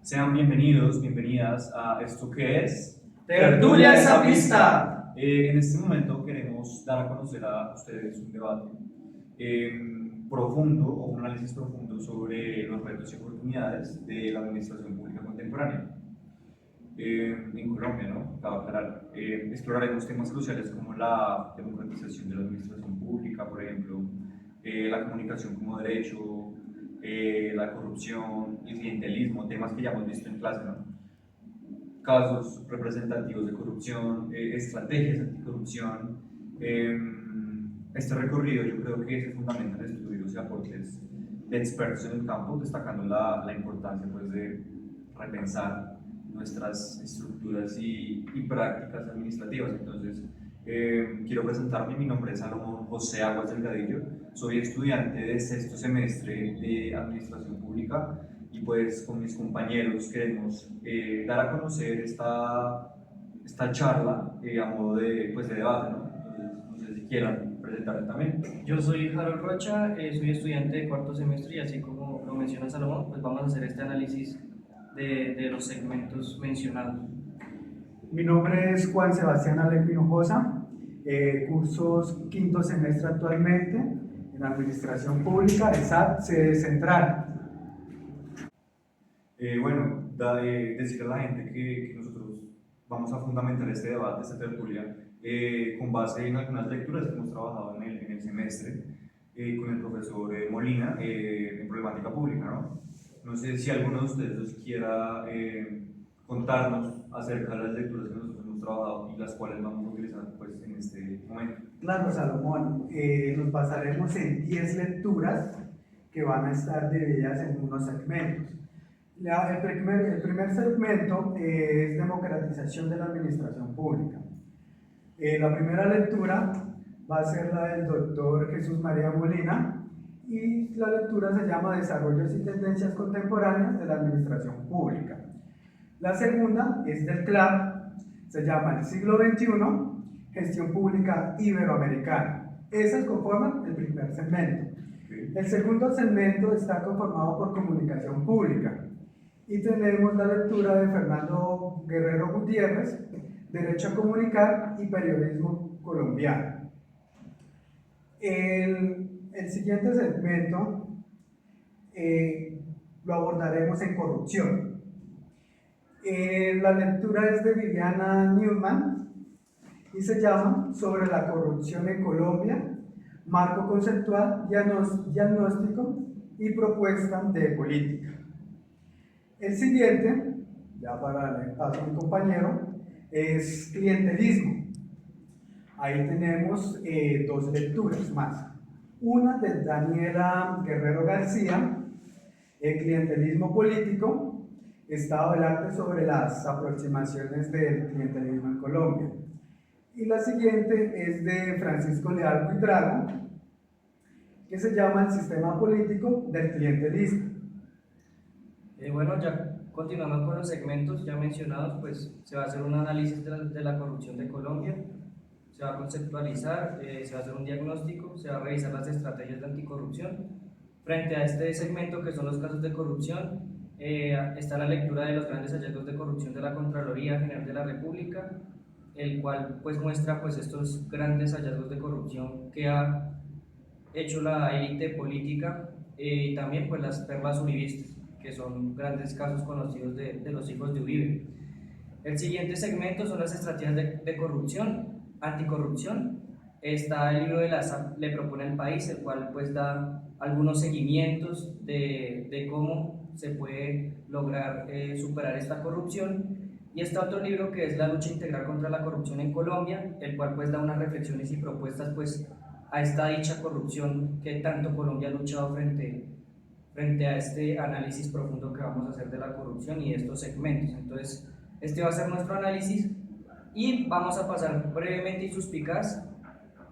Sean bienvenidos, bienvenidas a esto que es Tertulia esa pista. En este momento queremos dar a conocer a ustedes un debate profundo o un análisis profundo sobre los retos y oportunidades de la administración pública contemporánea en Colombia, ¿no? Cabe aclarar. Exploraremos temas cruciales como la democratización de la administración pública, por ejemplo, la comunicación como derecho, la corrupción, el clientelismo, temas que ya hemos visto en clase, ¿no? Casos representativos de corrupción, estrategias anticorrupción. Este recorrido yo creo que se fundamenta en estudios y aportes de expertos en el campo, destacando la importancia pues, de repensar nuestras estructuras y prácticas administrativas. Entonces, quiero presentarme, mi nombre es Salomón José Aguas Delgadillo, soy estudiante de sexto semestre de Administración Pública y pues con mis compañeros queremos dar a conocer esta charla a modo de, pues, de debate, ¿no? Entonces, no sé si quieran presentarme también. Yo soy Harold Rocha, soy estudiante de cuarto semestre y así como lo menciona Salomón, pues vamos a hacer este análisis de los segmentos mencionados. Mi nombre es Juan Sebastián Alejo Hinojosa, cursos quinto semestre actualmente en Administración Pública, ESAT, sede central. Bueno, decir a la gente que nosotros vamos a fundamentar este debate, esta tertulia, con base en algunas lecturas que hemos trabajado en el semestre con el profesor Molina en problemática pública, ¿no? No sé si alguno de ustedes nos quiera contarnos acerca de las lecturas que nosotros hemos trabajado y las cuales vamos a utilizar pues, en este momento. Claro, Salomón, nos basaremos en 10 lecturas que van a estar divididas en unos segmentos. El primer segmento es democratización de la administración pública. La primera lectura va a ser la del doctor Jesús María Molina y la lectura se llama Desarrollos y tendencias contemporáneas de la administración pública. La segunda es del CLAP, se llama El siglo XXI, Gestión Pública Iberoamericana. Esas conforman el primer segmento. El segundo segmento está conformado por comunicación pública y tenemos la lectura de Fernando Guerrero Gutiérrez, Derecho a Comunicar y Periodismo Colombiano. El siguiente segmento lo abordaremos en corrupción. La lectura es de Viviana Newman y se llama Sobre la corrupción en Colombia, marco conceptual, diagnóstico y propuesta de política. El siguiente, ya para darle paso a mi compañero, es clientelismo. Ahí tenemos dos lecturas más. Una de Daniela Guerrero García, el clientelismo político, estado del arte sobre las aproximaciones del clientelismo en Colombia. Y la siguiente es de Francisco Leal Buitrago, que se llama El sistema político del clientelismo. Bueno, ya continuando con los segmentos ya mencionados, pues se va a hacer un análisis de la corrupción de Colombia, se va a conceptualizar, se va a hacer un diagnóstico, se va a revisar las estrategias de anticorrupción. Frente a este segmento, que son los casos de corrupción, está la lectura de los grandes hallazgos de corrupción de la Contraloría General de la República, el cual pues muestra pues estos grandes hallazgos de corrupción que ha hecho la élite política y también pues las perlas uribistas, que son grandes casos conocidos de los hijos de Uribe. El siguiente segmento son las estrategias de corrupción, anticorrupción. Está el libro de la SAP, Le propone el país, el cual pues da algunos seguimientos de cómo se puede lograr superar esta corrupción. Y está otro libro que es La lucha integral contra la corrupción en Colombia, el cual pues da unas reflexiones y propuestas pues a esta dicha corrupción que tanto Colombia ha luchado frente a este análisis profundo que vamos a hacer de la corrupción y de estos segmentos. Entonces, este va a ser nuestro análisis y vamos a pasar brevemente y suspicaz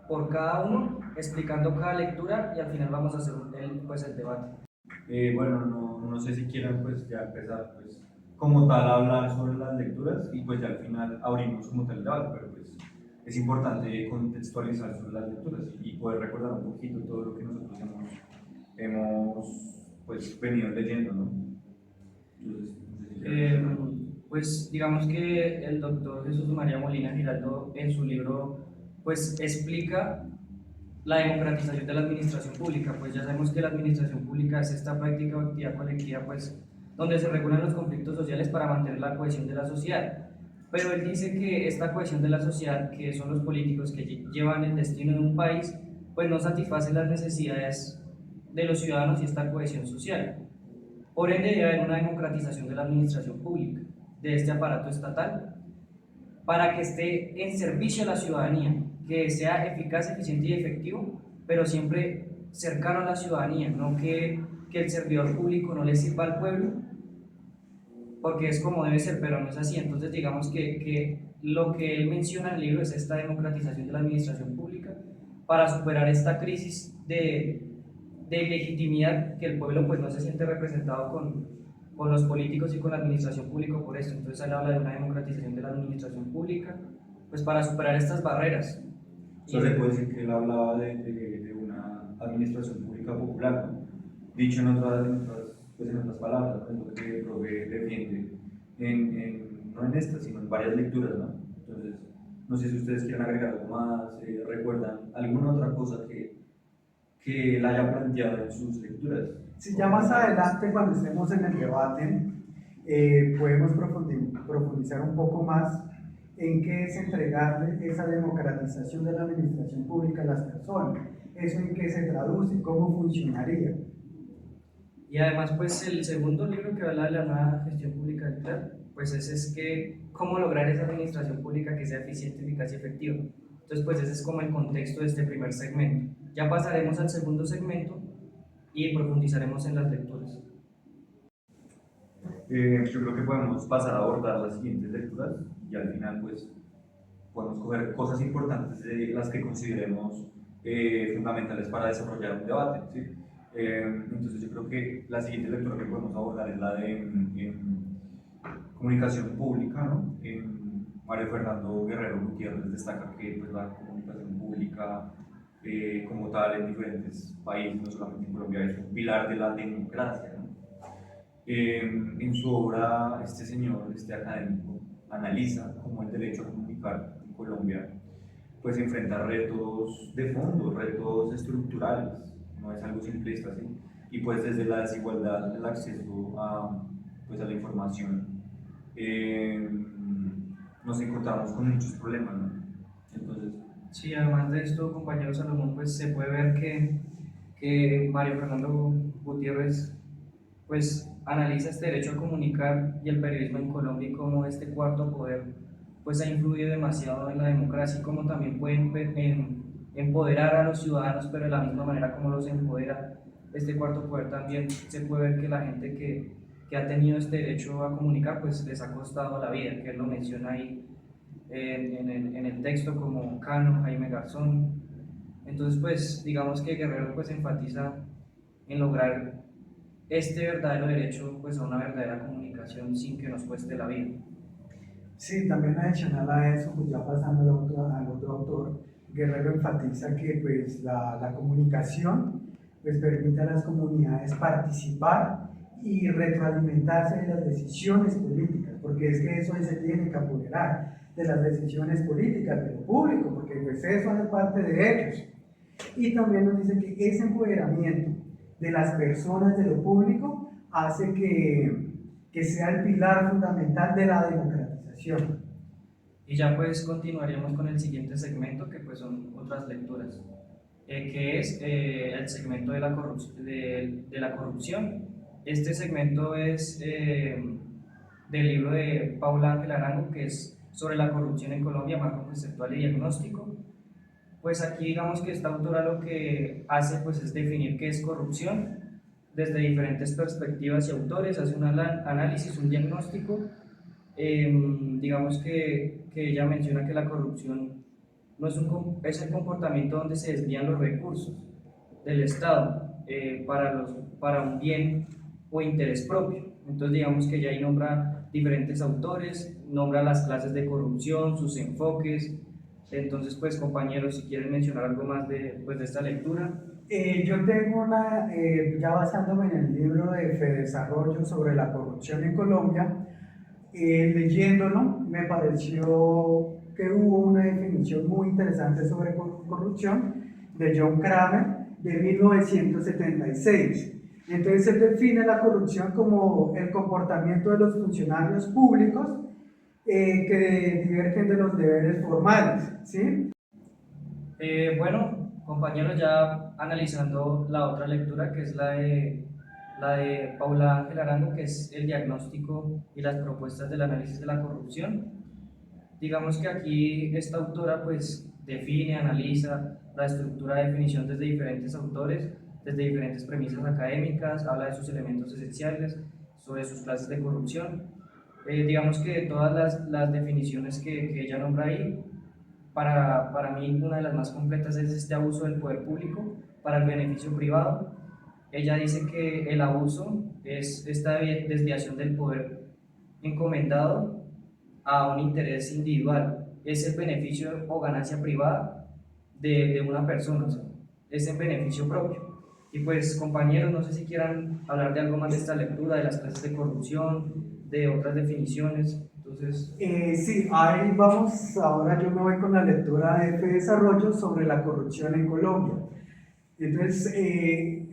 por cada uno, explicando cada lectura y al final vamos a hacer el debate. Bueno, no sé si quieran pues ya empezar pues como tal a hablar sobre las lecturas y pues ya al final abrimos como tal el debate, pero pues es importante contextualizar sobre las lecturas y poder recordar un poquito todo lo que nosotros hemos pues venido leyendo, ¿no? Entonces, no sé si Pues digamos que el doctor Jesús María Molina Giraldo en su libro pues explica la democratización de la administración pública. Pues ya sabemos que la administración pública es esta práctica o actividad colectiva pues donde se regulan los conflictos sociales para mantener la cohesión de la sociedad. Pero él dice que esta cohesión de la sociedad, que son los políticos que llevan el destino de un país, pues no satisface las necesidades de los ciudadanos y esta cohesión social. Por ende, debe haber una democratización de la administración pública, de este aparato estatal, para que esté en servicio a la ciudadanía, que sea eficaz, eficiente y efectivo, pero siempre cercano a la ciudadanía, no que el servidor público no le sirva al pueblo, porque es como debe ser, pero no es así. Entonces, digamos que lo que él menciona en el libro es esta democratización de la administración pública para superar esta crisis de ilegitimidad que el pueblo pues no se siente representado con los políticos y con la administración pública por esto. Entonces él habla de una democratización de la administración pública pues para superar estas barreras. Eso se puede decir que él hablaba de una administración pública popular, ¿no? Dicho pues en otras palabras, ¿no? Es lo que el profe defiende, no en esta, sino en varias lecturas, ¿no? Entonces, no sé si ustedes quieren agregar algo más, recuerdan alguna otra cosa que él haya planteado en sus lecturas. Si ya más adelante, cuando estemos en el debate, podemos profundizar un poco más en qué es entregarle esa democratización de la administración pública a las personas, eso en qué se traduce, cómo funcionaría. Y además, pues el segundo libro que habla de la nueva gestión pública del plan, pues ese es que cómo lograr esa administración pública que sea eficiente, eficaz y efectiva. Entonces, pues ese es como el contexto de este primer segmento. Ya pasaremos al segundo segmento y profundizaremos en las lecturas. Yo creo que podemos pasar a abordar las siguientes lecturas y al final pues podemos coger cosas importantes de las que consideremos fundamentales para desarrollar un debate, ¿sí? Entonces yo creo que la siguiente lectura que podemos abordar es la de comunicación pública, ¿no? Mario Fernando Guerrero Gutiérrez destaca que pues, la comunicación pública como tal en diferentes países, no solamente en Colombia, es un pilar de la democracia, ¿no? En su obra, este señor, este académico, analiza cómo el derecho a comunicar en Colombia pues enfrenta retos de fondo, retos estructurales, no es algo simplista, ¿sí? Y pues desde la desigualdad del acceso pues a la información nos encontramos con muchos problemas, ¿no? Entonces, sí, además de esto, compañero Salomón, pues se puede ver que Mario Fernando Gutiérrez pues analiza este derecho a comunicar y el periodismo en Colombia y cómo este cuarto poder pues ha influido demasiado en la democracia y cómo también pueden empoderar a los ciudadanos, pero de la misma manera como los empodera este cuarto poder también se puede ver que la gente que ha tenido este derecho a comunicar pues les ha costado la vida, que él lo menciona ahí en el texto como Cano, Jaime Garzón. Entonces pues digamos que Guerrero pues enfatiza en lograr este verdadero derecho pues a una verdadera comunicación sin que nos cueste la vida. Sí, también adicional a eso, pues ya pasando al otro autor, Guerrero enfatiza que pues la comunicación pues permite a las comunidades participar y retroalimentarse de las decisiones políticas, porque es que eso se tiene que apoderar de las decisiones políticas, de lo público, porque pues eso hace parte de ellos. Y también nos dice que ese empoderamiento de las personas de lo público hace que sea el pilar fundamental de la democratización. Y ya pues continuaríamos con el siguiente segmento que pues son otras lecturas, que es el segmento de la corrupción. Este segmento es del libro de Paula Ángel Arango, que es sobre la corrupción en Colombia, marco conceptual y diagnóstico. Pues aquí digamos que esta autora lo que hace pues es definir qué es corrupción desde diferentes perspectivas y autores, hace un análisis, un diagnóstico. Digamos que ella menciona que la corrupción no es el comportamiento donde se desvían los recursos del Estado para un bien o interés propio. Entonces digamos que ella ahí nombra diferentes autores, nombra las clases de corrupción, sus enfoques. Entonces pues compañeros, si quieren mencionar algo más de esta lectura. Yo tengo ya basándome en el libro de Fedesarrollo sobre la corrupción en Colombia, leyéndolo me pareció que hubo una definición muy interesante sobre corrupción de John Kramer de 1976. Entonces él define la corrupción como el comportamiento de los funcionarios públicos que divergen de los deberes formales, ¿sí? Bueno, compañeros, ya analizando la otra lectura, que es la de Paula Ángel Arango, que es el diagnóstico y las propuestas del análisis de la corrupción. Digamos que aquí esta autora pues define, analiza la estructura de definición desde diferentes autores, desde diferentes premisas académicas, habla de sus elementos esenciales, sobre sus clases de corrupción. Digamos que todas las definiciones que ella nombra ahí, para mí una de las más completas es este abuso del poder público para el beneficio privado. Ella dice que el abuso es esta desviación del poder encomendado a un interés individual, es el beneficio o ganancia privada de una persona, o sea, es en beneficio propio. Y pues compañeros, no sé si quieran hablar de algo más de esta lectura, de las clases de corrupción, de otras definiciones. Entonces, Sí, ahí vamos, ahora yo me voy con la lectura de F. Desarrollo sobre la corrupción en Colombia. Entonces,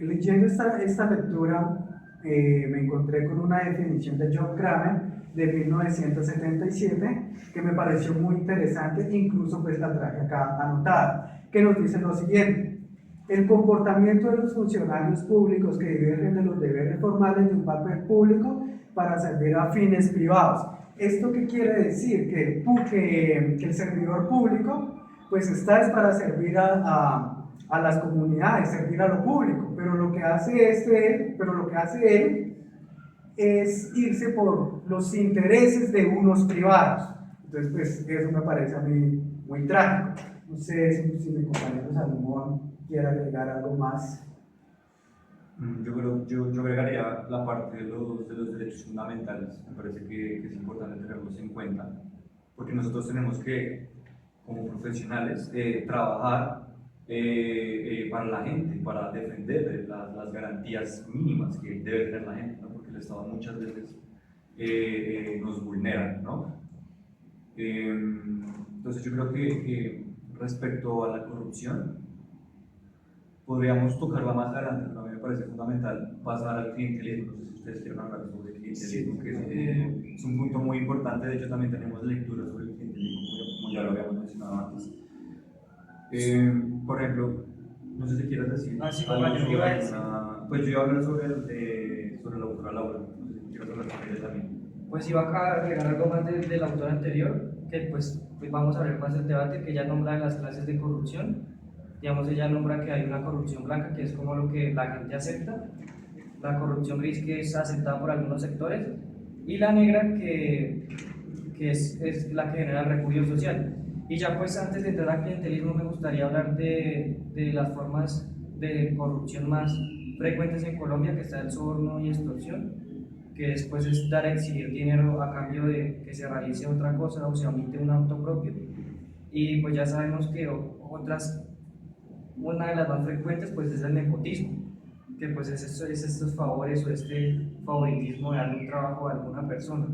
leyendo esta lectura, me encontré con una definición de John Kramer de 1977 que me pareció muy interesante, incluso pues la traje acá anotada, que nos dice lo siguiente: el comportamiento de los funcionarios públicos que divergen de los deberes formales de un papel público para servir a fines privados. ¿Esto qué quiere decir? Que el servidor público pues está es para servir a las comunidades, servir a lo público, pero lo que hace él es irse por los intereses de unos privados. Entonces, pues eso me parece a mí muy trágico. No sé si mi compañero Salomón quiere agregar algo más. Yo agregaría la parte de los derechos fundamentales. Me parece que es importante tenerlos en cuenta, porque nosotros tenemos que, como profesionales, trabajar para la gente, para defender las garantías mínimas que debe tener la gente, ¿no? Porque el Estado muchas veces nos vulnera, ¿no? Entonces yo creo que respecto a la corrupción, podríamos tocarla más adelante, pero a mí me parece fundamental pasar al clientelismo. No sé si ustedes quieren hablar sobre el clientelismo, que es un punto muy importante. De hecho, también tenemos lecturas sobre el clientelismo, como ya lo habíamos mencionado antes. Por ejemplo, no sé si quieres decir sí, algo compañero, ¿qué iba a sobre decir? pues yo iba a hablar sobre la autora Laura. No sé si quieres hablar sobre ella también. Pues iba acá a agregar algo más del autor anterior, que pues vamos a ver más el debate, que ella nombra las clases de corrupción. Digamos, ella nombra que hay una corrupción blanca, que es como lo que la gente acepta, la corrupción gris, que es aceptada por algunos sectores, y la negra, que es la que genera el repudio social. Y ya pues antes de entrar al clientelismo me gustaría hablar de las formas de corrupción más frecuentes en Colombia, que está el soborno y extorsión, que después es dar a exhibir dinero a cambio de que se realice otra cosa o se omite un auto propio. Y pues ya sabemos que una de las más frecuentes pues es el nepotismo, que pues es estos favores o este favoritismo de darle un trabajo a alguna persona.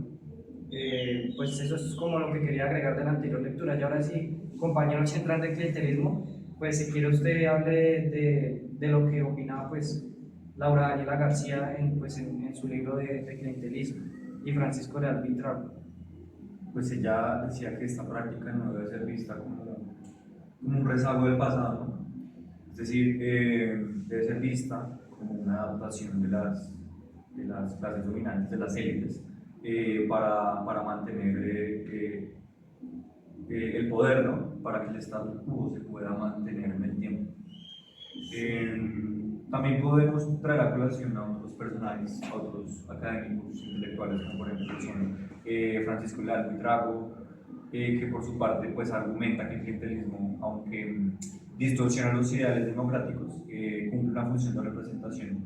Pues eso es como lo que quería agregar de la anterior lectura. Y ahora sí, compañeros, entrando en clientelismo, pues si quiere usted hable de lo que opinaba pues Laura Daniela García en su libro de clientelismo y Francisco Leal Vitrago. Pues ella decía que esta práctica no debe ser vista como un rezago del pasado, ¿no? Es decir, debe ser vista como una adaptación de las clases dominantes, de las élites, para mantener el poder, ¿no? Para que el status quo se pueda mantener en el tiempo. También podemos traer a colación a otros personajes, a otros académicos intelectuales, como por ejemplo son Francisco Leal Buitrago, que por su parte pues, argumenta que el clientelismo, aunque distorsiona los ideales democráticos, cumple una función de representación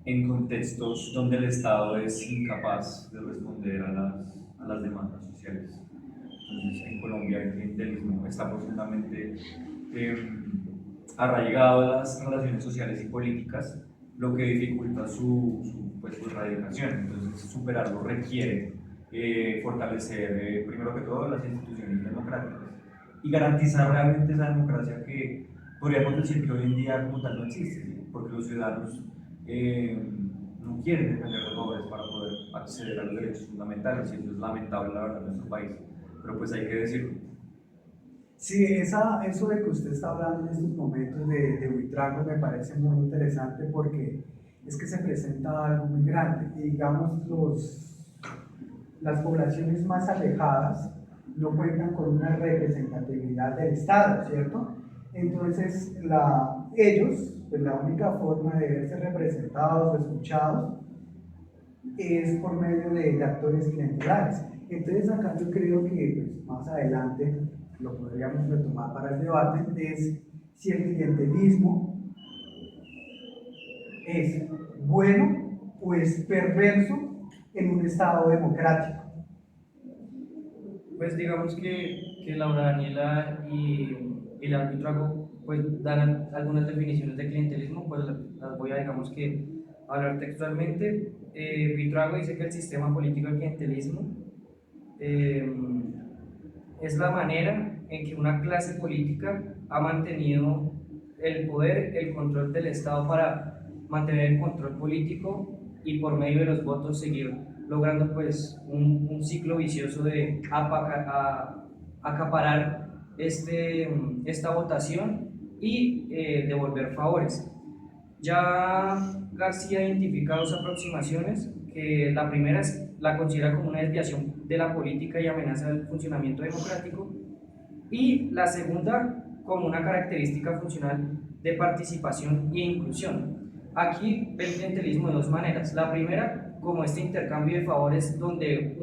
en contextos donde el Estado es incapaz de responder a las demandas sociales. Entonces, en Colombia el clientelismo está profundamente arraigado a las relaciones sociales y políticas, lo que dificulta su erradicación. Entonces, superarlo requiere fortalecer, primero que todo, las instituciones democráticas y garantizar realmente esa democracia que podríamos decir que hoy en día como tal no existe, ¿sí? Porque los ciudadanos no quieren depender de favores para poder acceder a los derechos fundamentales y eso es lamentable, la verdad, en nuestro país, pero pues hay que decirlo. Sí, eso de que usted está hablando en estos momentos de Buitrago me parece muy interesante porque es que se presenta algo muy grande y digamos las poblaciones más alejadas no cuentan con una representatividad del Estado, ¿cierto? Entonces ellos, pues la única forma de verse representados o escuchados es por medio de actores clientelares. Entonces acá yo creo que pues, más adelante lo podríamos retomar para el debate, es si el clientelismo es bueno o es perverso en un Estado democrático. Pues digamos que Laura Daniela y la Buitrago pues dan algunas definiciones de clientelismo, pues las voy a digamos que hablar textualmente. Buitrago dice que el sistema político del clientelismo es la manera en que una clase política ha mantenido el poder, el control del Estado para mantener el control político y por medio de los votos seguir logrando pues un ciclo vicioso de acaparar esta votación y devolver favores. Ya García ha identificado dos aproximaciones, que la primera la considera como una desviación de la política y amenaza el funcionamiento democrático, y la segunda como una característica funcional de participación e inclusión. Aquí ve el clientelismo de dos maneras. La primera, como este intercambio de favores donde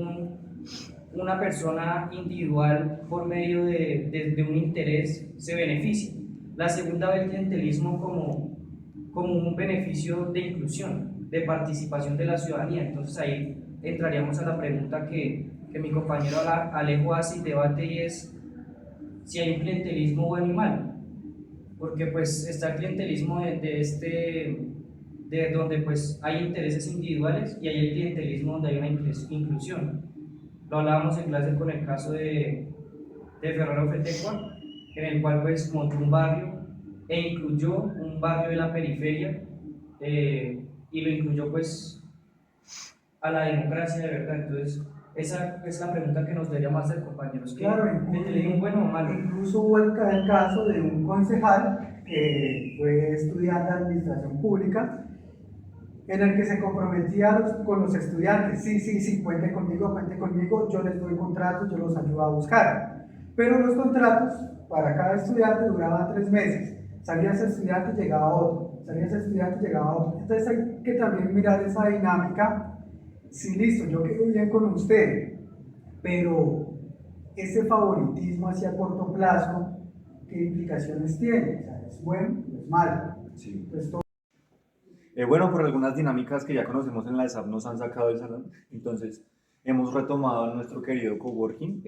una persona individual por medio de un interés se beneficia. La segunda ve el clientelismo como un beneficio de inclusión, de participación de la ciudadanía. Entonces ahí entraríamos a la pregunta que mi compañero Alejo hace y debate, y es si hay un clientelismo bueno y malo, porque pues está el clientelismo de donde pues hay intereses individuales y hay el clientelismo donde hay una inclusión. Lo hablábamos en clase con el caso de Ferrero Fetecua, en el cual pues montó un barrio e incluyó un barrio de la periferia y lo incluyó pues a la democracia de verdad. Entonces esa es la pregunta que nos deberíamos hacer, compañeros. Claro, ¿Clientelismo bueno o malo? incluso hubo el caso de un concejal que fue estudiante de administración pública en el que se comprometía con los estudiantes, sí, cuente conmigo, yo les doy contratos, yo los ayudo a buscar. Pero los contratos para cada estudiante duraban 3 meses. Salía ese estudiante, llegaba otro, salía ese estudiante, llegaba otro. Entonces hay que también mirar esa dinámica. Sí, listo, yo quedo bien con usted, pero ese favoritismo hacia corto plazo, ¿qué implicaciones tiene? O sea, ¿es bueno o es malo? Sí. Pues Bueno, por algunas dinámicas que ya conocemos en la ESAP nos han sacado del salón, entonces hemos retomado a nuestro querido coworking.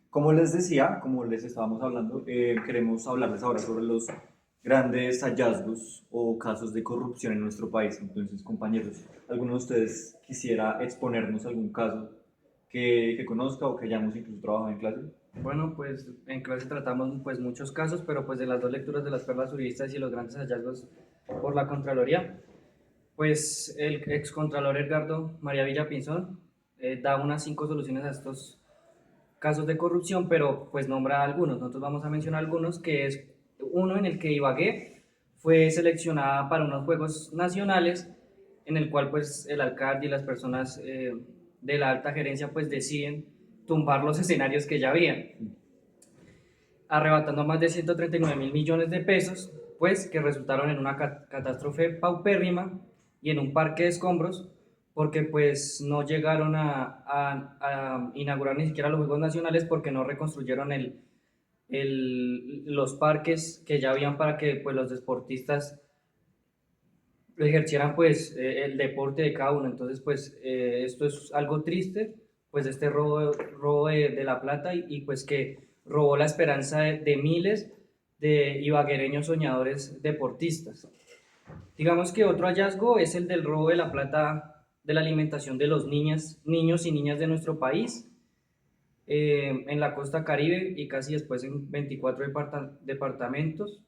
Como les decía, como les estábamos hablando, queremos hablarles ahora sobre los grandes hallazgos o casos de corrupción en nuestro país. Entonces, compañeros, ¿alguno de ustedes quisiera exponernos algún caso que conozca o que hayamos incluso trabajado en clase? Bueno, pues en clase tratamos pues muchos casos, pero pues de las dos lecturas de las perlas juristas y los grandes hallazgos por la Contraloría, pues el excontralor Edgardo María Villapinzón da unas 5 soluciones a estos casos de corrupción, pero pues nombra algunos. Nosotros vamos a mencionar algunos, que es uno en el que Ibagué fue seleccionada para unos Juegos Nacionales, en el cual pues el alcalde y las personas de la alta gerencia pues deciden tumbar los escenarios que ya habían, arrebatando más de 139.000 millones de pesos, pues que resultaron en una catástrofe paupérrima y en un parque de escombros, porque pues no llegaron a inaugurar ni siquiera los Juegos Nacionales porque no reconstruyeron los parques que ya habían para que pues los deportistas ejercieran pues el deporte de cada uno. Entonces pues esto es algo triste, pues este robo de la plata y pues que robó la esperanza de miles de ibaguereños soñadores deportistas. Digamos que otro hallazgo es el del robo de la plata de la alimentación de los niños y niñas de nuestro país, en la costa Caribe y casi después en 24 departamentos,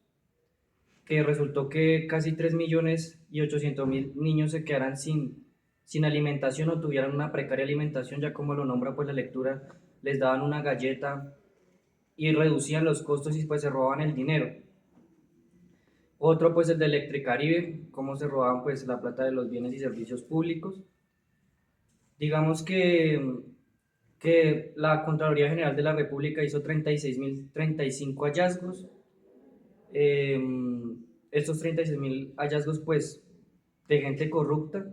que resultó que casi 3.800.000 niños se quedaran sin alimentación o tuvieran una precaria alimentación, ya como lo nombra pues la lectura, les daban una galleta y reducían los costos y pues se robaban el dinero. Otro pues el de Electricaribe, cómo se robaban pues la plata de los bienes y servicios públicos. Digamos que la Contraloría General de la República hizo 36.035 hallazgos. Estos 36.000 hallazgos pues de gente corrupta.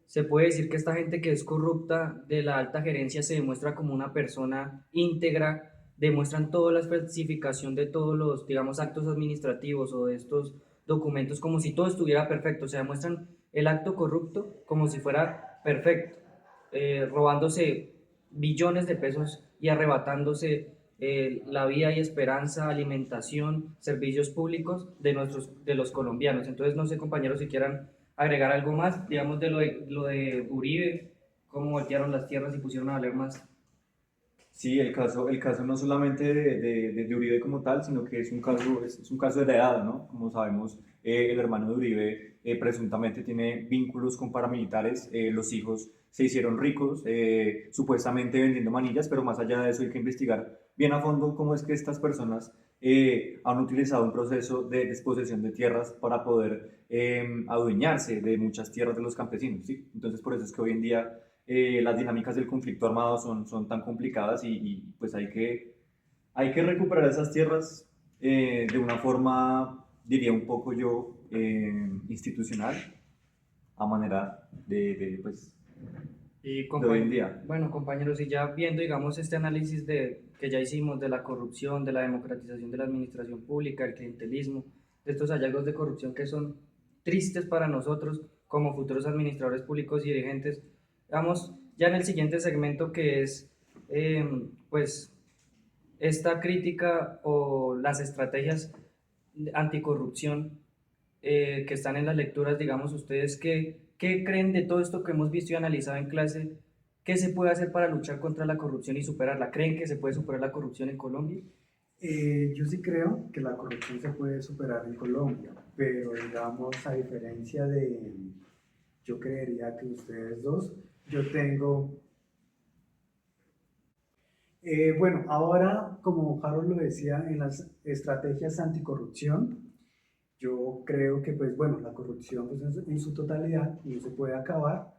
Se puede decir que esta gente que es corrupta de la alta gerencia se demuestra como una persona íntegra, demuestran toda la falsificación de todos los, digamos, actos administrativos o de estos documentos como si todo estuviera perfecto, o sea, demuestran el acto corrupto como si fuera perfecto, robándose billones de pesos y arrebatándose la vida y esperanza, alimentación, servicios públicos de los colombianos. Entonces, no sé, compañeros, si quieran agregar algo más, digamos, de lo de Uribe, cómo voltearon las tierras y pusieron a valer más. Sí, el caso no solamente de Uribe como tal, sino que es un caso heredado, ¿no? Como sabemos, el hermano de Uribe presuntamente tiene vínculos con paramilitares, los hijos se hicieron ricos, supuestamente vendiendo manillas, pero más allá de eso hay que investigar bien a fondo cómo es que estas personas han utilizado un proceso de desposesión de tierras para poder adueñarse de muchas tierras de los campesinos, ¿sí? Entonces por eso es que hoy en día las dinámicas del conflicto armado son tan complicadas pues hay que recuperar esas tierras de una forma, diría un poco yo, institucional, a manera pues, Y de hoy en día. bueno, compañeros, y ya viendo, digamos, este análisis que ya hicimos de la corrupción, de la democratización de la administración pública, el clientelismo, de estos hallazgos de corrupción que son tristes para nosotros como futuros administradores públicos y dirigentes, vamos ya en el siguiente segmento que es, pues, esta crítica o las estrategias anticorrupción que están en las lecturas, digamos, ustedes qué creen de todo esto que hemos visto y analizado en clase, qué se puede hacer para luchar contra la corrupción y superarla. ¿Creen que se puede superar la corrupción en Colombia? Yo sí creo que la corrupción se puede superar en Colombia, pero digamos, a diferencia de, yo creería que ustedes dos, yo tengo, bueno, ahora, como Harold lo decía, en las estrategias anticorrupción, yo creo que, pues bueno, la corrupción pues, en su totalidad no se puede acabar,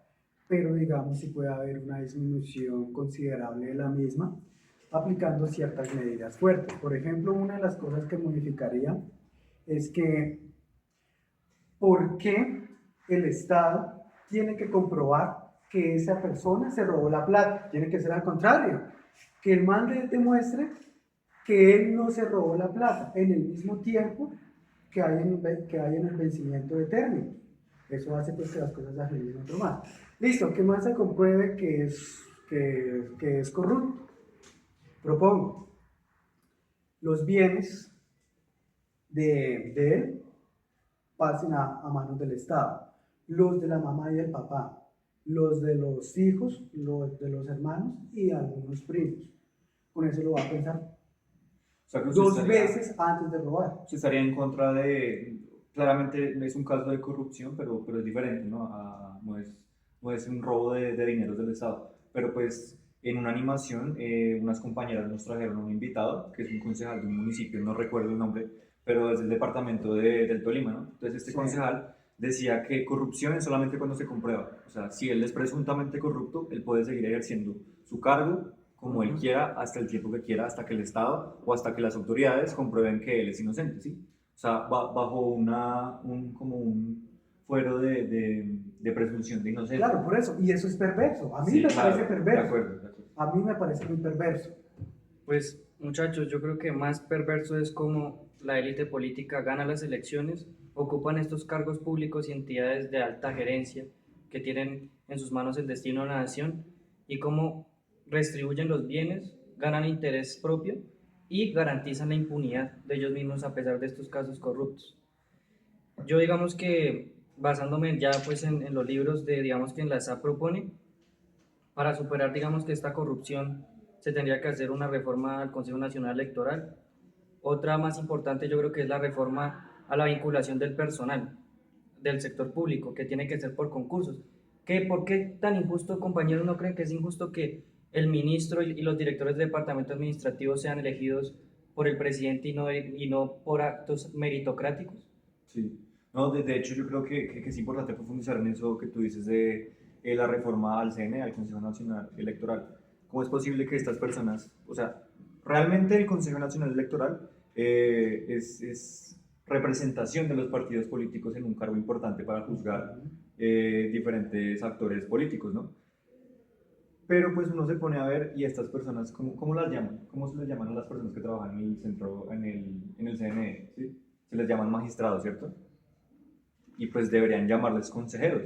pero digamos sí puede haber una disminución considerable de la misma aplicando ciertas medidas fuertes. Por ejemplo, una de las cosas que modificaría es que ¿por qué el Estado tiene que comprobar que esa persona se robó la plata? Tiene que ser al contrario, que el man le demuestre que él no se robó la plata en el mismo tiempo que hay en el vencimiento de término. Eso hace pues que las cosas se agilien otro más. Listo, ¿qué más se compruebe que es corrupto? Propongo, los bienes de él pasen a manos del Estado, los de la mamá y el papá, los de los hijos, los de los hermanos y algunos primos. Con eso lo va a pensar O sea, que dos veces antes de robar. se estaría en contra claramente es un caso de corrupción, pero es diferente, ¿no? No es un robo de dineros del Estado. Pero pues en una animación, unas compañeras nos trajeron a un invitado, que es un concejal de un municipio, no recuerdo el nombre, pero es del departamento del Tolima, ¿no? Entonces este concejal decía que corrupción es solamente cuando se comprueba. O sea, si él es presuntamente corrupto, él puede seguir ejerciendo su cargo como él quiera, hasta el tiempo que quiera, hasta que el Estado o hasta que las autoridades comprueben que él es inocente, ¿sí? O sea, bajo como un fuero de presunción de inocencia. Claro, por eso, y eso es perverso. A mí Sí, me claro, parece perverso. de acuerdo. A mí me parece muy perverso. Pues muchachos, yo creo que más perverso es como la élite política gana las elecciones, ocupan estos cargos públicos y entidades de alta gerencia que tienen en sus manos el destino de la nación y cómo redistribuyen los bienes, ganan interés propio y garantizan la impunidad de ellos mismos a pesar de estos casos corruptos. Yo digamos que basándome ya pues en los libros de, digamos, que en la SAP propone, para superar, digamos, que esta corrupción se tendría que hacer una reforma al Consejo Nacional Electoral. Otra más importante yo creo que es la reforma a la vinculación del personal del sector público, que tiene que ser por concursos. ¿Por qué tan injusto, compañeros, no creen que es injusto que el ministro y los directores de departamento administrativo sean elegidos por el presidente y no por actos meritocráticos? Sí. No, de hecho yo creo que es importante profundizar en eso que tú dices de la reforma al CNE, al Consejo Nacional Electoral. ¿Cómo es posible que estas personas, o sea, realmente el Consejo Nacional Electoral es representación de los partidos políticos en un cargo importante para juzgar diferentes actores políticos, ¿no? Pero pues uno se pone a ver, ¿y estas personas cómo las llaman? ¿Cómo se les llaman a las personas que trabajan en el centro, en el CNE? ¿Sí? Se les llaman magistrados, ¿cierto? Y pues deberían llamarles consejeros.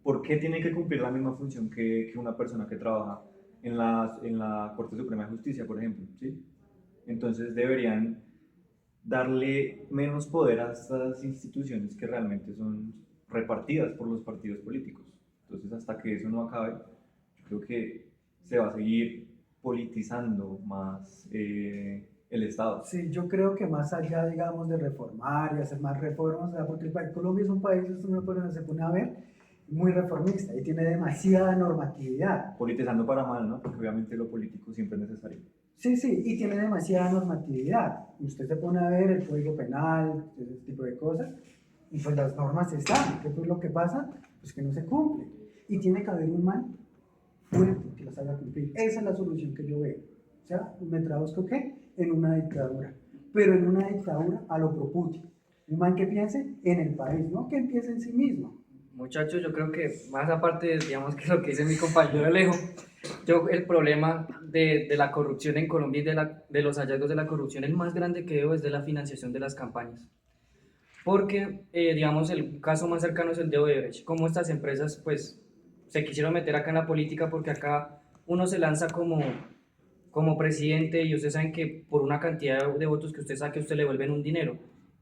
¿Por qué tienen que cumplir la misma función que una persona que trabaja en la Corte Suprema de Justicia, por ejemplo? ¿Sí? Entonces deberían darle menos poder a estas instituciones que realmente son repartidas por los partidos políticos. Entonces, hasta que eso no acabe, yo creo que se va a seguir politizando más el Estado. Sí, yo creo que más allá, digamos, de reformar y hacer más reformas, o sea, porque Colombia es un país, esto se pone a ver, muy reformista y tiene demasiada normatividad. Politizando para mal, ¿no? Porque obviamente lo político siempre es necesario. Sí, sí, y tiene demasiada normatividad. Usted se pone a ver el Código Penal, ese tipo de cosas, y pues las normas están. ¿Qué es lo que pasa? Pues que no se cumple. Y tiene que haber un man fuerte que las haga cumplir. Esa es la solución que yo veo. O sea, me traduzco ¿qué? En una dictadura. Pero en una dictadura a lo pro Putin. Un man que piense en el país, no que empiece en sí mismo. Muchachos, yo creo que más aparte, digamos, que lo que dice mi compañero Alejo, yo el problema de la corrupción en Colombia y de los hallazgos de la corrupción, el más grande que veo es de la financiación de las campañas. Porque, digamos, el caso más cercano es el de Odebrecht, como estas empresas, pues, se quisieron meter acá en la política porque acá uno se lanza como presidente y ustedes saben que por una cantidad de votos que usted saque, usted le vuelven un dinero.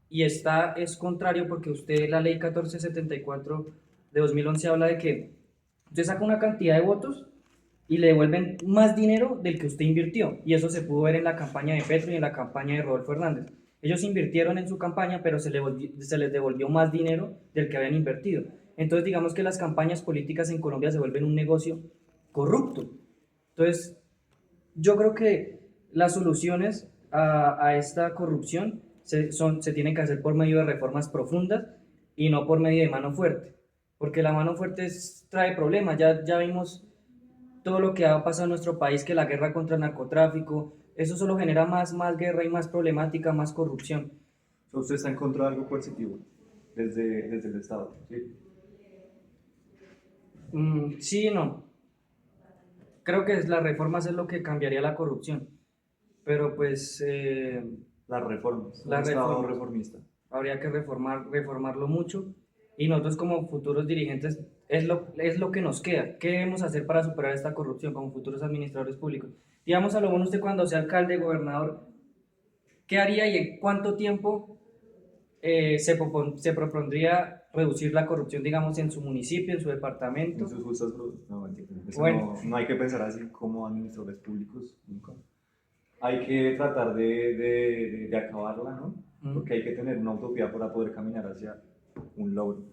Y esta es contrario porque usted, la ley 1474 de 2011 habla de que usted saca una cantidad de votos y le devuelven más dinero del que usted invirtió. Y eso se pudo ver en la campaña de Petro y en la campaña de Rodolfo Hernández. Ellos invirtieron en su campaña, pero se les devolvió más dinero del que habían invertido. Entonces, digamos que las campañas políticas en Colombia se vuelven un negocio corrupto. Entonces, yo creo que las soluciones a esta corrupción se tienen que hacer por medio de reformas profundas y no por medio de mano fuerte, porque la mano fuerte trae problemas. Ya vimos todo lo que ha pasado en nuestro país, que la guerra contra el narcotráfico, eso solo genera más guerra y más problemática, más corrupción. O sea, usted está en contra de algo coercitivo desde el Estado, ¿sí? Sí y no. Creo que las reformas es lo que cambiaría la corrupción, pero pues Las reformas, un la Estado reforma reformista. habría que reformarlo mucho y nosotros como futuros dirigentes es lo que nos queda. ¿Qué debemos hacer para superar esta corrupción como futuros administradores públicos? Digamos, a lo bueno usted cuando sea alcalde, gobernador, ¿qué haría y en cuánto tiempo se propondría reducir la corrupción, digamos, en su municipio, en su departamento? En sus justas, no, mentira, eso Bueno, no hay que pensar así como administradores públicos, nunca. Hay que tratar de acabarla, ¿no? Porque hay que tener una utopía para poder caminar hacia un logro,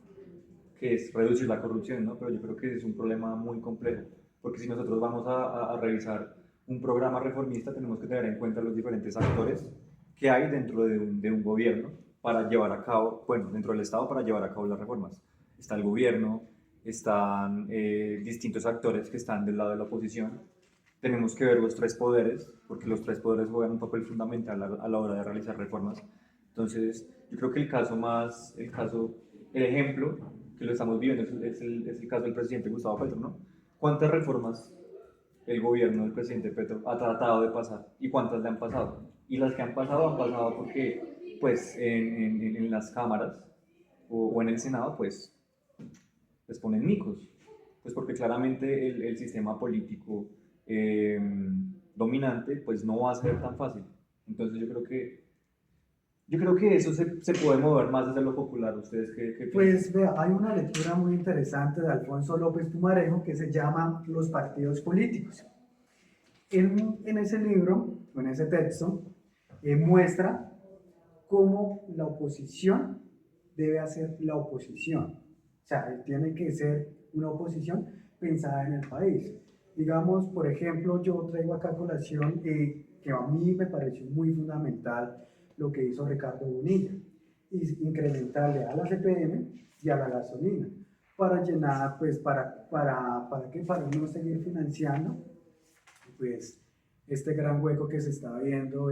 que es reducir la corrupción, ¿no? Pero yo creo que es un problema muy complejo, porque si nosotros vamos a revisar un programa reformista, tenemos que tener en cuenta los diferentes actores que hay dentro de un gobierno para llevar a cabo, bueno, dentro del Estado para llevar a cabo las reformas. Está el gobierno, están distintos actores que están del lado de la oposición. Tenemos que ver los tres poderes, porque los tres poderes juegan un papel fundamental a la hora de realizar reformas. Entonces, yo creo que el ejemplo que lo estamos viviendo es el caso del presidente Gustavo Petro, ¿no? ¿Cuántas reformas el gobierno del presidente Petro ha tratado de pasar y cuántas le han pasado? Y las que han pasado porque, pues, en las cámaras o en el Senado, pues, les ponen micos. Pues porque claramente el sistema político dominante, pues no va a ser tan fácil. Entonces Yo creo que eso se puede mover más desde lo popular. ¿Ustedes qué piensan? Pues vea, hay una lectura muy interesante de Alfonso López Pumarejo que se llama Los partidos políticos. En ese libro, o en ese texto, muestra cómo la oposición debe hacer la oposición. O sea, tiene que ser una oposición pensada en el país. Digamos, por ejemplo, yo traigo acá a colación que a mí me pareció muy fundamental lo que hizo Ricardo Bonilla, y incrementarle a la CPM y a la gasolina para llenar, pues, para no seguir financiando, pues, este gran hueco que se estaba viendo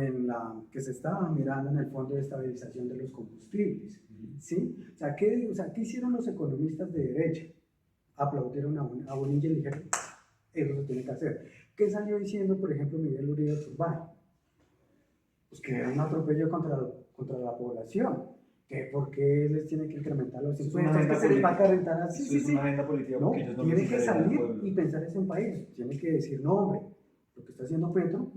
que se estaba mirando en el Fondo de Estabilización de los Combustibles, ¿sí? O sea, ¿qué hicieron los economistas de derecha? Aplaudieron a Bonilla y dijeron, eso se tiene que hacer. ¿Qué salió diciendo, por ejemplo, Miguel Uribe Turbay? Pues que era un atropello contra la población, que por qué les tiene que incrementar los impuestos, que se les va a calentar así, Eso es una agenda política no, porque ellos no tiene les que interesa al salir pueblo. y pensar eso en país, tiene que decir, no hombre, lo que está haciendo Petro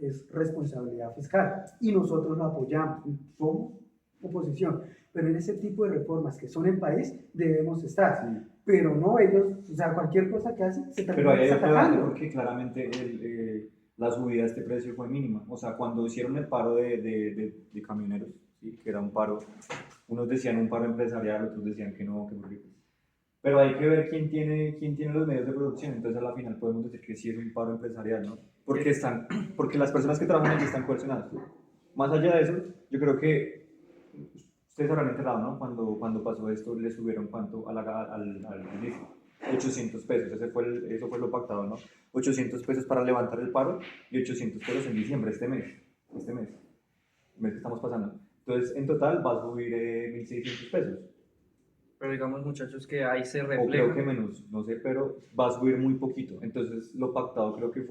es responsabilidad fiscal y nosotros lo apoyamos, somos oposición, pero en ese tipo de reformas que son en país debemos estar, Sí. pero no ellos, o sea, cualquier cosa que hacen se Pero termina ahí hay otro debate atacando. porque claramente la subida de este precio fue mínima. O sea, cuando hicieron el paro de camioneros, ¿sí? Que era un paro, unos decían un paro empresarial, otros decían que no, que porque... Pero hay que ver quién tiene los medios de producción. Entonces, a la final podemos decir que sí es un paro empresarial, ¿no? Porque las personas que trabajan allí están coercionadas. Más allá de eso, yo creo que ustedes habrán enterado, ¿no? Cuando pasó esto, le subieron cuánto al diésel. 800 pesos, eso fue lo pactado, ¿no? 800 pesos para levantar el paro y 800 pesos en diciembre, este mes, el mes que estamos pasando. Entonces, en total va a subir 1.600 pesos. Pero digamos, muchachos, que ahí se O creo que refleja. menos, no sé, pero va a subir muy poquito. Entonces, lo pactado creo que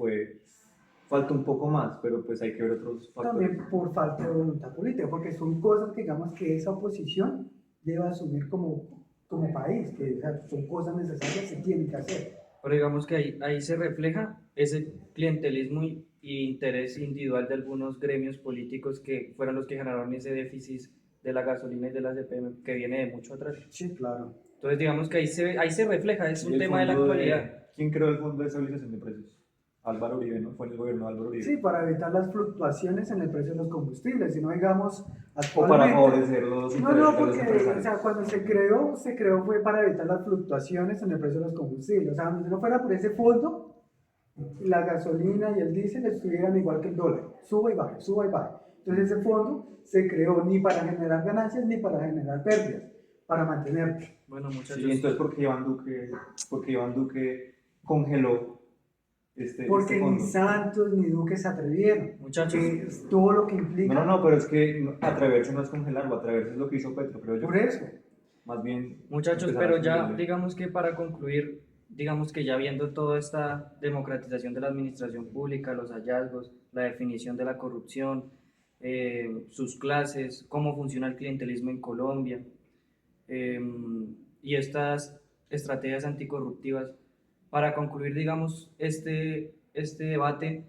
falta un poco más, pero pues hay que ver otros factores. También por falta de voluntad política, porque son cosas que digamos que esa oposición debe asumir como país, que o sea, son cosas necesarias que tienen que hacer. Pero digamos que ahí se refleja ese clientelismo y interés individual de algunos gremios políticos que fueron los que generaron ese déficit de la gasolina y de la CPM que viene de mucho atrás. Sí, claro. Entonces digamos que ahí se refleja, es Y un el tema de la fondo actualidad. ¿Quién creó el Fondo de Estabilización de Precios? Álvaro Uribe, ¿no? Fue en el gobierno de Álvaro Uribe. Sí, para evitar las fluctuaciones en el precio de los combustibles, si no digamos O para actualmente. favorecer los intereses No, de los porque empresarios. o sea, cuando se creó fue para evitar las fluctuaciones en el precio de los combustibles. O sea, si no fuera por ese fondo, la gasolina y el diésel estuvieran igual que el dólar, suba y baja, suba y baja. Entonces ese fondo se creó ni para generar ganancias ni para generar pérdidas, para mantener. Bueno, muchachos, Sí, entonces, ¿por qué Iván Duque congeló Porque este ni fondo? Santos ni Duque se atrevieron. Muchachos. Porque es todo lo que implica. No, pero es que atreverse no es congelarlo, atreverse es lo que hizo Petro, creo yo. Por eso. Más bien. muchachos, empezar a pero ya subirle. digamos que para concluir, digamos que ya viendo toda esta democratización de la administración pública, los hallazgos, la definición de la corrupción, sus clases, cómo funciona el clientelismo en Colombia, eh, y estas estrategias anticorruptivas. Para concluir, digamos, este debate,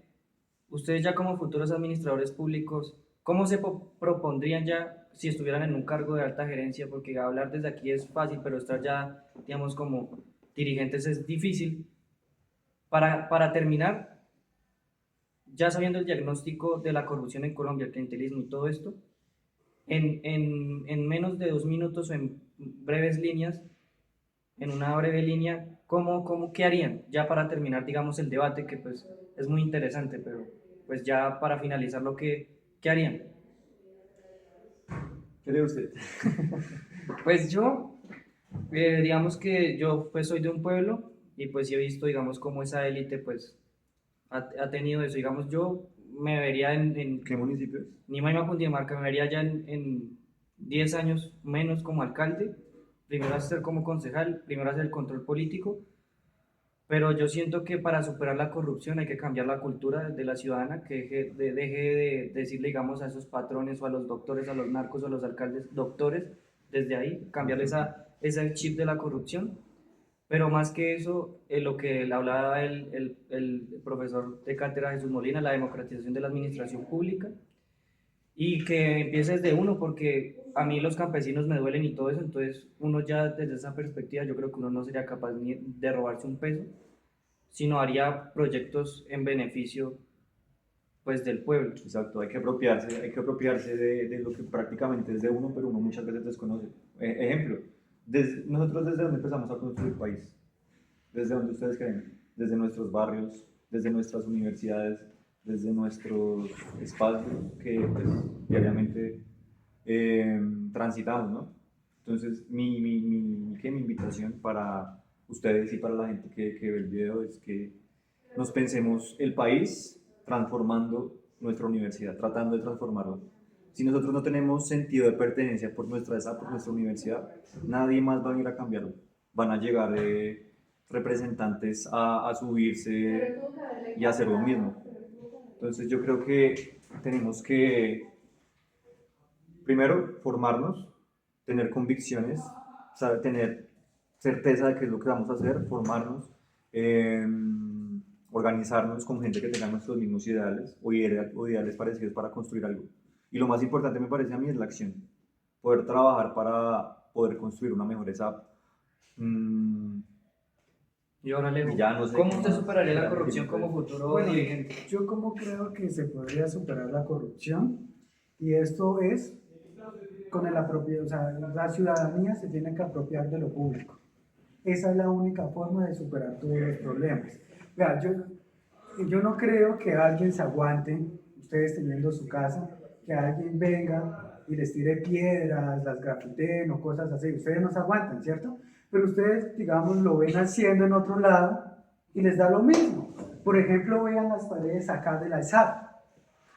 ustedes ya como futuros administradores públicos, ¿cómo se propondrían ya si estuvieran en un cargo de alta gerencia? Porque hablar desde aquí es fácil, pero estar ya, digamos, como dirigentes es difícil. Para terminar, ya sabiendo el diagnóstico de la corrupción en Colombia, el clientelismo y todo esto, en menos de 2 minutos o en breves líneas, en una breve línea, qué harían? Ya para terminar, digamos, el debate, que pues es muy interesante, pero pues ya para finalizarlo, ¿qué harían? ¿Qué cree usted? Pues yo, digamos que yo pues soy de un pueblo y pues sí he visto, digamos, cómo esa élite pues ha tenido eso. Digamos, yo me vería en ¿Qué municipio es? Nima, Cundinamarca, me vería ya en 10 años menos como alcalde, primero hacer como concejal, primero hacer el control político, pero yo siento que para superar la corrupción hay que cambiar la cultura de la ciudadana, que deje de decirle, digamos, a esos patrones o a los doctores, a los narcos o a los alcaldes, doctores, desde ahí, cambiar ese chip de la corrupción. Pero más que eso, lo que hablaba el profesor de cátedra Jesús Molina, la democratización de la administración pública, y que empiece desde uno, porque a mí los campesinos me duelen y todo eso, entonces uno ya desde esa perspectiva yo creo que uno no sería capaz ni de robarse un peso, sino haría proyectos en beneficio pues del pueblo. Exacto, hay que apropiarse de lo que prácticamente es de uno, pero uno muchas veces desconoce. Ejemplo, nosotros desde donde empezamos a construir el país, desde donde ustedes creen, desde nuestros barrios, desde nuestras universidades, desde nuestros espacios que pues, diariamente transitamos, ¿no? Entonces, mi invitación para ustedes y para la gente que ve el video es que nos pensemos el país transformando nuestra universidad, tratando de transformarlo. Si nosotros no tenemos sentido de pertenencia por nuestra ESA, por nuestra universidad, nadie más va a venir a cambiarlo. Van a llegar representantes a subirse y a hacer lo mismo. Entonces yo creo que tenemos que, primero, formarnos, tener convicciones, saber, tener certeza de qué es lo que vamos a hacer, formarnos, organizarnos con gente que tenga nuestros mismos ideales o ideales parecidos para construir algo. Y lo más importante me parece a mí es la acción, poder trabajar para poder construir una mejor ESAP. Y ahora Leo, Ya no sé ¿cómo qué usted más. superaría la corrupción como futuro Bueno, dirigente? yo como creo que se podría superar la corrupción y esto es con el o sea, la ciudadanía se tiene que apropiar de lo público. Esa es la única forma de superar todos los problemas. Vea, yo no creo que alguien se aguante, ustedes teniendo su casa, que alguien venga y les tire piedras, las grafiteen o cosas así. Ustedes no se aguantan, ¿cierto? Pero ustedes, digamos, lo ven haciendo en otro lado y les da lo mismo. Por ejemplo, vean las paredes acá de la ESAP.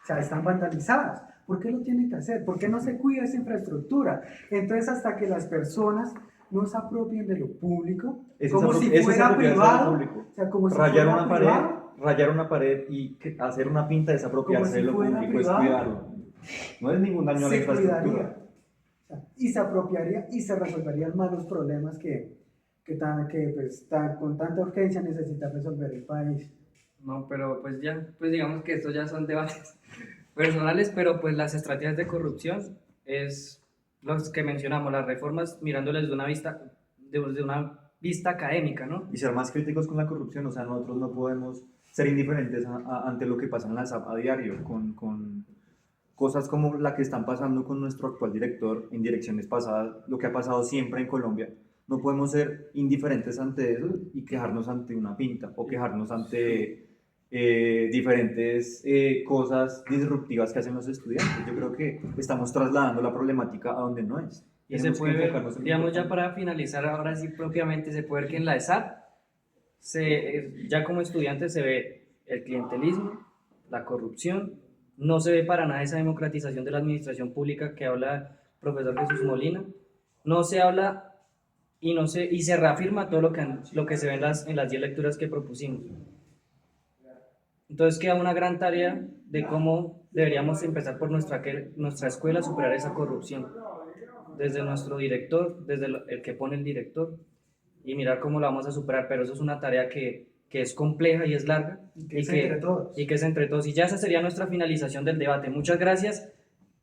O sea, están vandalizadas. ¿Por qué lo tienen que hacer? ¿Por qué no se cuida esa infraestructura? Entonces, hasta que las personas no se apropien de lo público, como si fuera privado, o sea, como si fuera privado, rayar una pared y hacer una pinta es apropiarse de lo público, es cuidarlo. No es ningún daño a la se infraestructura. cuidaría, o sea, y se apropiaría y se resolverían más los problemas pues, con tanta urgencia necesita resolver el país. No, pero pues ya, pues digamos que estos ya son debates personales, pero pues las estrategias de corrupción es los que mencionamos, las reformas mirándoles desde una vista académica, ¿no? Y ser más críticos con la corrupción, o sea, nosotros no podemos ser indiferentes ante lo que pasa en la SAP a diario, con cosas como la que están pasando con nuestro actual director en direcciones pasadas, lo que ha pasado siempre en Colombia. No podemos ser indiferentes ante eso y quejarnos ante una pinta o quejarnos ante diferentes cosas disruptivas que hacen los estudiantes. Yo creo que estamos trasladando la problemática a donde no es. Y se puede ver, digamos ya para finalizar, ahora sí propiamente se puede ver que en la ESAP, ya como estudiante se ve el clientelismo, la corrupción, no se ve para nada esa democratización de la administración pública que habla el profesor Jesús Molina, no se habla y se reafirma todo lo que se ve en las 10 lecturas que propusimos. Entonces queda una gran tarea de cómo deberíamos empezar por nuestra escuela a superar esa corrupción, desde nuestro director, desde el que pone el director, y mirar cómo la vamos a superar, pero eso es una tarea que es compleja y es larga, y que es entre todos, y ya esa sería nuestra finalización del debate. Muchas gracias,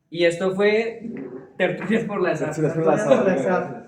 y esto fue Tertulias por la ESAP.